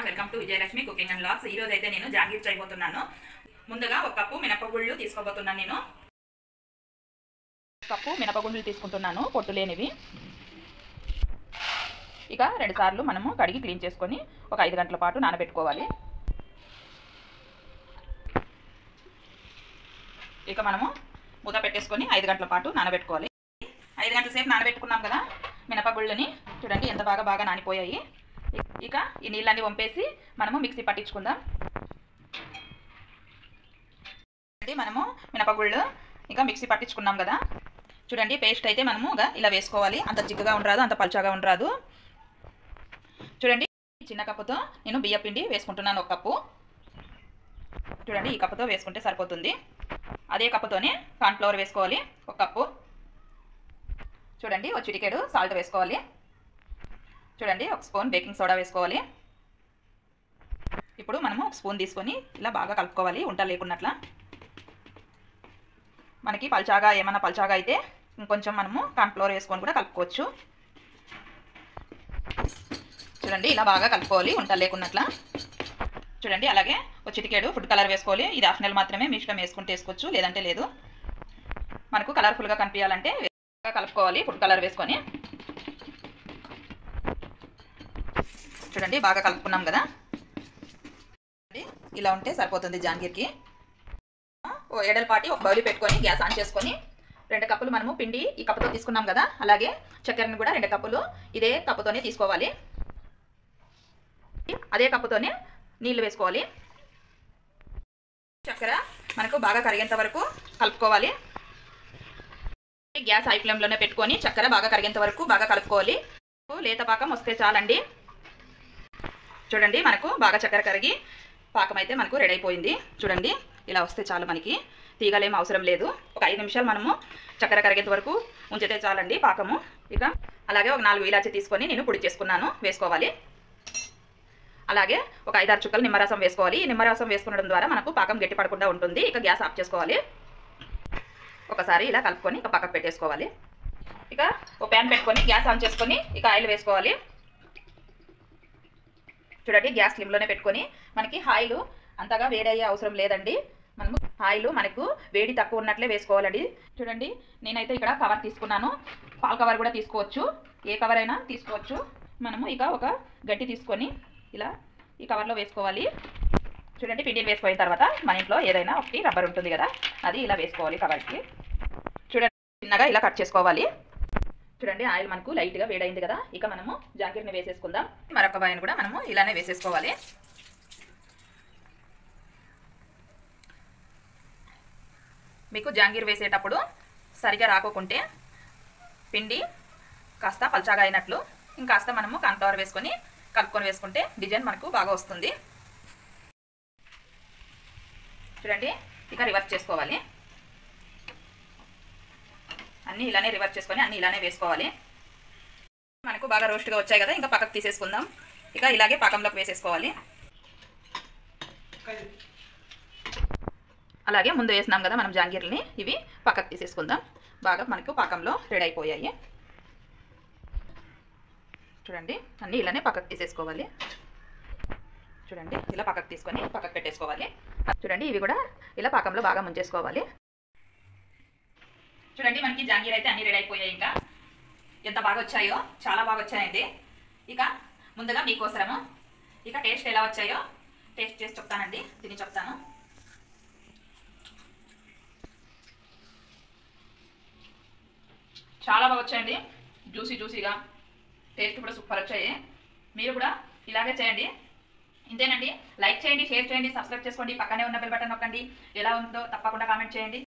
Welcome to Vijayalakshmi cooking and vlogs. ఈ రోజు అయితే నేను జాంగీర్ చేయబోతున్నాను. ముందుగా ఒక కప్పు మినపగుళ్ళు తీసుకోబోతున్నాను. నేను కప్పు మినపగుళ్ళు తీసుకుంటున్నాను, పొట్టు లేనివి. ఇక 2 సార్లు మనము కడిగి క్లీన్ చేసుకొని ఒక 5 గంటల పాటు నానబెట్టుకోవాలి. ఇక మనము మూత పెట్టేసుకొని 5 గంటల పాటు నానబెట్టుకోవాలి. 5 గంటల సేపు నానబెట్టుకున్నాం కదా మినపగుళ్ళని. చూడండి ఎంత బాగా నానిపోయాయి. ఇక ఈ నీళ్ళని వంపేసి మనము మిక్సీ పట్టించుకుందాం. మనము మినపగుళ్ళు ఇంకా మిక్సీ పట్టించుకున్నాం కదా. చూడండి పేస్ట్ అయితే మనము ఇలా వేసుకోవాలి. అంత చిక్కగా ఉండరాదు, అంత పల్చగా ఉండరాదు. చూడండి చిన్న కప్పుతో నేను బియ్య పిండి వేసుకుంటున్నాను, 1 కప్పు. చూడండి ఈ కప్పుతో వేసుకుంటే సరిపోతుంది. అదే కప్పుతోనే కార్న్ఫ్లవర్ వేసుకోవాలి, 1 కప్పు. చూడండి 1 చిటికెడు సాల్ట్ వేసుకోవాలి. చూడండి 1 స్పూన్ బేకింగ్ సోడా వేసుకోవాలి. ఇప్పుడు మనము 1 స్పూన్ తీసుకొని ఇలా బాగా కలుపుకోవాలి, ఉంట లేకున్నట్లా. మనకి పల్చాగా ఏమన్నా పల్చాగా అయితే ఇంకొంచెం మనము కార్న్ఫ్లవర్ వేసుకొని కూడా కలుపుకోవచ్చు. చూడండి ఇలా బాగా కలుపుకోవాలి, ఉంట లేకున్నట్లా. చూడండి అలాగే 1 చిటికెడు ఫుడ్ కలర్ వేసుకోవాలి. ఇది ఆప్షనల్ మాత్రమే, మీ ఇష్టం వేసుకుంటే వేసుకోవచ్చు, లేదంటే లేదు. మనకు కలర్ఫుల్గా కనిపించాలంటే కలుపుకోవాలి ఫుడ్ కలర్ వేసుకొని. చూడండి బాగా కలుపుకున్నాం కదా. ఇలా ఉంటే సరిపోతుంది జాంగీర్కి. ఓ ఎడలపాటి ఒక బౌల్ పెట్టుకొని గ్యాస్ ఆన్ చేసుకొని 2 కప్పులు మనము పిండి ఈ కప్పుతో తీసుకున్నాం కదా, అలాగే చక్కెరని కూడా 2 కప్పులు ఇదే కప్పుతోనే తీసుకోవాలి. అదే కప్పుతోనే నీళ్లు వేసుకోవాలి. చక్కెర మనకు బాగా కరిగేంత వరకు కలుపుకోవాలి. గ్యాస్ హై ఫ్లేమ్లోనే పెట్టుకొని చక్కెర బాగా కరిగేంత వరకు బాగా కలుపుకోవాలి. లేత పాకం వస్తే చాలండి. చూడండి మనకు బాగా చక్కెర కరిగి పాకం అయితే మనకు రెడీ అయిపోయింది. చూడండి ఇలా వస్తే చాలు, మనకి తీగలేం అవసరం లేదు. ఒక 5 నిమిషాలు మనము చక్కెర కరిగేంత వరకు ఉంచితే చాలండి పాకము. ఇక అలాగే ఒక 4 ఇలాచి తీసుకొని నేను పొడి చేసుకున్నాను, వేసుకోవాలి. అలాగే ఒక 5-6 చుక్కలు నిమ్మరసం వేసుకోవాలి. ఈ నిమ్మరసం వేసుకోవడం ద్వారా మనకు పాకం గట్టి పడకుండా ఉంటుంది. ఇక గ్యాస్ ఆఫ్ చేసుకోవాలి. ఒకసారి ఇలా కలుపుకొని ఇక పక్కకు పెట్టేసుకోవాలి. ఇక ఒక ప్యాన్ పెట్టుకొని గ్యాస్ ఆన్ చేసుకొని ఇక ఆయిల్ వేసుకోవాలి. చూడండి గ్యాస్ స్లిమ్లోనే పెట్టుకొని, మనకి ఆయిల్ అంతగా వేడయ్యే అవసరం లేదండి. మనము ఆయిల్ మనకు వేడి తక్కువ ఉన్నట్లే వేసుకోవాలండి. చూడండి నేనైతే ఇక్కడ కవర్ తీసుకున్నాను, పాల్ కవర్ కూడా తీసుకోవచ్చు, ఏ కవర్ అయినా తీసుకోవచ్చు. మనము ఇక ఒక గడ్డి తీసుకొని ఇలా ఈ కవర్లో వేసుకోవాలి. చూడండి పిండిని వేసుకున్న తర్వాత మన ఇంట్లో ఏదైనా ఒకటి రబ్బర్ ఉంటుంది కదా, అది ఇలా వేసుకోవాలి కవర్కి. చూడండి చిన్నగా ఇలా కట్ చేసుకోవాలి. చూడండి ఆయిల్ మనకు లైట్గా వేడైంది కదా. ఇక మనము జాంగీర్ని వేసేసుకుందాం. మరొక బాయిని కూడా మనము ఇలానే వేసేసుకోవాలి. మీకు జాంగీర్ వేసేటప్పుడు సరిగా రాకోకుంటే పిండి కాస్త పల్చాగా అయినట్లు ఇంకాస్త మనము కార్న్ఫ్లవర్ వేసుకొని కలుపుకొని వేసుకుంటే డిజైన్ మనకు బాగా వస్తుంది. చూడండి ఇక రివర్స్ చేసుకోవాలి. అన్నీ ఇలానే రివర్స్ చేసుకొని అన్నీ ఇలానే వేసుకోవాలి. మనకు బాగా రోస్ట్గా వచ్చాయి కదా, ఇంకా పక్కకు తీసేసుకుందాం. ఇక ఇలాగే పాకంలోకి వేసేసుకోవాలి. అలాగే ముందు వేసినాం కదా మనం జాంగీర్ని, ఇవి పక్కకు తీసేసుకుందాం. బాగా మనకు పాకంలో రెడీ అయిపోయాయి. చూడండి అన్నీ ఇలానే పక్కకు తీసేసుకోవాలి. చూడండి ఇలా పక్కకు తీసుకొని పక్కకు పెట్టేసుకోవాలి. చూడండి ఇవి కూడా ఇలా పాకంలో బాగా ముంచేసుకోవాలి. చూడండి మనకి జాంగీర్ అయితే అన్నీ రెడీ అయిపోయాయి. ఇంకా ఎంత బాగా వచ్చాయో, చాలా బాగా వచ్చాయండి. ఇక ముందుగా మీకోసము ఇక టేస్ట్ ఎలా వచ్చాయో టేస్ట్ చేసి చెప్తానండి, తిని చెప్తాను. చాలా బాగా వచ్చాయండి, జ్యూసీగా, టేస్ట్ కూడా సూపర్ వచ్చాయి. మీరు కూడా ఇలాగే చేయండి. ఇంతేనండి. లైక్ చేయండి, షేర్ చేయండి, సబ్స్క్రైబ్ చేసుకోండి, పక్కనే ఉన్న బెల్ బటన్ నొక్కండి. ఎలా ఉందో తప్పకుండా కామెంట్ చేయండి.